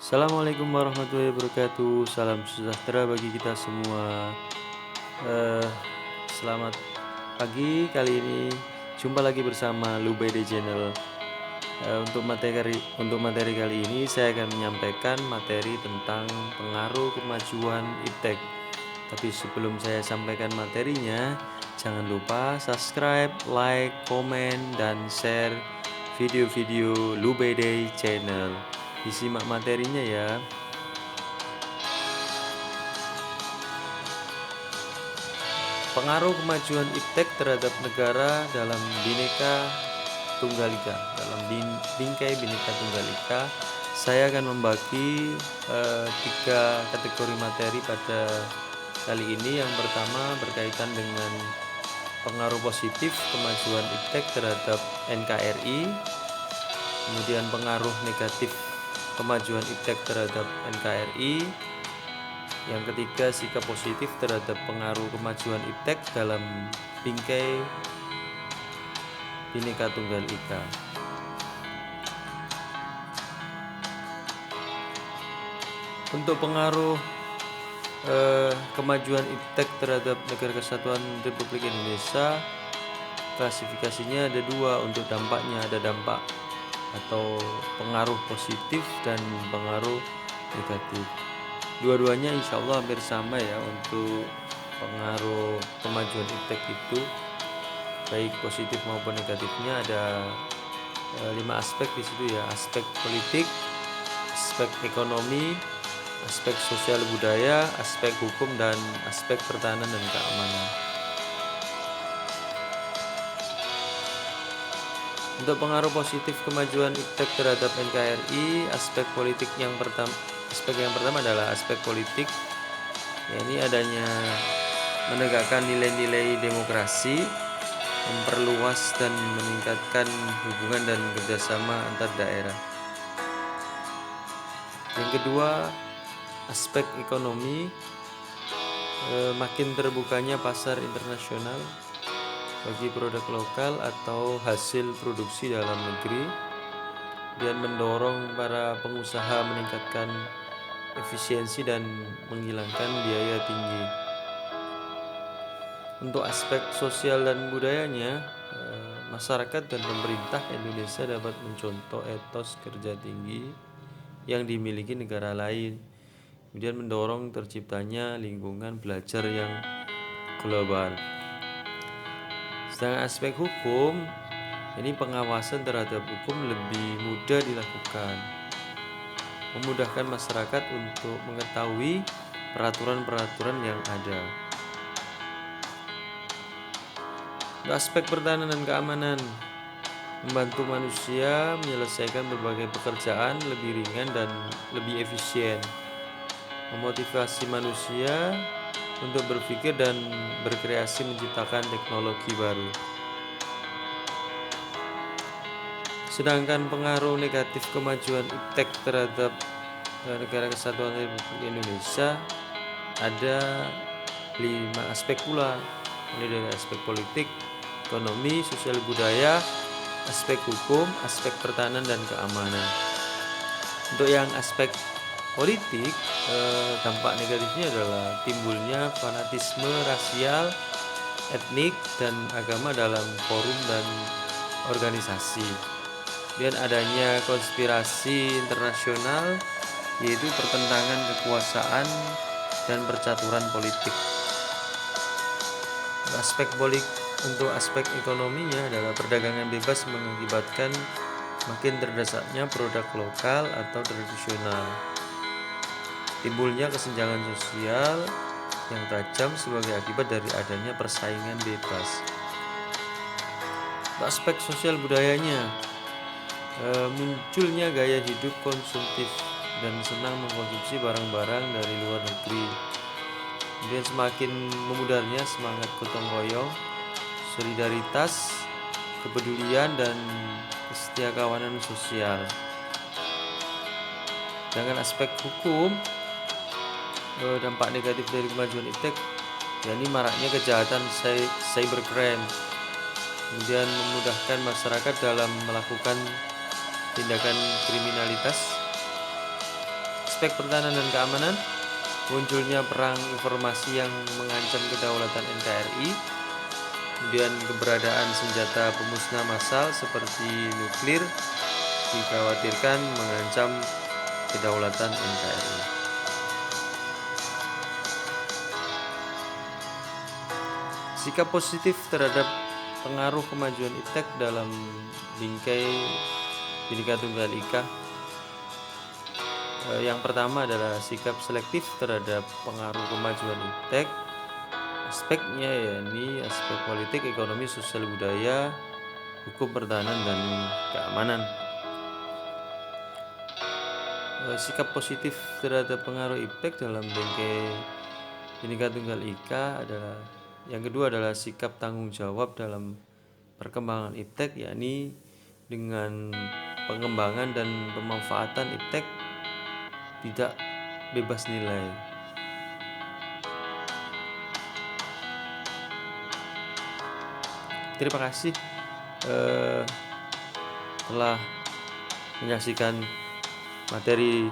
Assalamualaikum warahmatullahi wabarakatuh. Salam sejahtera bagi kita semua. Eh, Selamat pagi. Kali ini jumpa lagi bersama Lubede Channel. Untuk materi kali ini saya akan menyampaikan materi tentang pengaruh kemajuan iptek. Tapi sebelum saya sampaikan materinya, jangan lupa subscribe, like, komen, dan share video-video Lubede Channel. Disimak materinya ya. Pengaruh kemajuan iptek terhadap negara dalam bingkai Bhinneka Tunggal Ika. Saya akan membagi tiga kategori materi pada kali ini. Yang pertama berkaitan dengan pengaruh positif kemajuan iptek terhadap NKRI, kemudian pengaruh negatif kemajuan iptek terhadap NKRI. Yang ketiga, sikap positif terhadap pengaruh kemajuan iptek dalam bingkai Bhinneka Tunggal Ika. Untuk pengaruh kemajuan iptek terhadap Negara Kesatuan Republik Indonesia, klasifikasinya ada dua. Untuk dampaknya ada dampak atau pengaruh positif dan pengaruh negatif. Dua-duanya insya Allah hampir sama ya. Untuk pengaruh kemajuan iptek itu baik positif maupun negatifnya ada 5 aspek di situ ya: aspek politik, aspek ekonomi, aspek sosial budaya, aspek hukum, dan aspek pertahanan dan keamanan. Untuk pengaruh positif kemajuan iptek terhadap NKRI, aspek yang pertama adalah aspek politik, yakni adanya menegakkan nilai-nilai demokrasi, memperluas dan meningkatkan hubungan dan kerjasama antar daerah. Yang kedua, aspek ekonomi, makin terbukanya pasar internasional bagi produk lokal atau hasil produksi dalam negeri, dan mendorong para pengusaha meningkatkan efisiensi dan menghilangkan biaya tinggi. Untuk aspek sosial dan budayanya, masyarakat dan pemerintah Indonesia dapat mencontoh etos kerja tinggi yang dimiliki negara lain, kemudian mendorong terciptanya lingkungan belajar yang global. Sedangkan aspek hukum, ini pengawasan terhadap hukum lebih mudah dilakukan, memudahkan masyarakat untuk mengetahui peraturan-peraturan yang ada. Untuk aspek pertahanan dan keamanan, membantu manusia menyelesaikan berbagai pekerjaan lebih ringan dan lebih efisien, memotivasi manusia untuk berpikir dan berkreasi menciptakan teknologi baru. Sedangkan pengaruh negatif kemajuan iptek terhadap Negara Kesatuan Republik Indonesia ada 5 aspek pula, mulai dari aspek politik, ekonomi, sosial budaya, aspek hukum, aspek pertahanan dan keamanan. Untuk yang aspek politik, dampak negatifnya adalah timbulnya fanatisme rasial, etnik, dan agama dalam forum dan organisasi, dan adanya konspirasi internasional, yaitu pertentangan kekuasaan dan percaturan politik. Untuk aspek ekonominya adalah perdagangan bebas mengakibatkan makin terdesaknya produk lokal atau tradisional, timbulnya kesenjangan sosial yang tajam sebagai akibat dari adanya persaingan bebas. Untuk aspek sosial budayanya, munculnya gaya hidup konsumtif dan senang mengkonsumsi barang-barang dari luar negeri, kemudian semakin memudarnya semangat gotong royong, solidaritas, kepedulian, dan kesetiakawanan sosial. Dengan aspek hukum, dampak negatif dari kemajuan iptek, yakni maraknya kejahatan cybercrime, kemudian memudahkan masyarakat dalam melakukan tindakan kriminalitas, aspek pertahanan dan keamanan, munculnya perang informasi yang mengancam kedaulatan NKRI, kemudian keberadaan senjata pemusnah massal seperti nuklir dikhawatirkan mengancam kedaulatan NKRI. Sikap positif terhadap pengaruh kemajuan iptek dalam bingkai Bhinneka Tunggal Ika. Yang pertama adalah sikap selektif terhadap pengaruh kemajuan iptek. Aspeknya yakni aspek politik, ekonomi, sosial, budaya, hukum, pertahanan, dan keamanan. Sikap positif terhadap pengaruh iptek dalam bingkai Bhinneka Tunggal Ika adalah yang kedua adalah sikap tanggung jawab dalam perkembangan iptek, yakni dengan pengembangan dan pemanfaatan iptek tidak bebas nilai. Terima kasih telah menyaksikan materi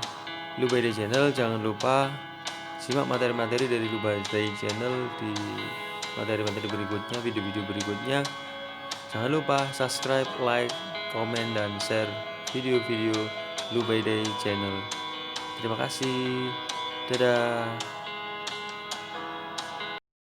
Lubaidai Channel. Jangan lupa simak materi-materi dari Lubaidai Channel di materi-materi berikutnya, video-video berikutnya. Jangan lupa subscribe, like, komen, dan share video-video Lubaidai Channel. Terima kasih. Dadah.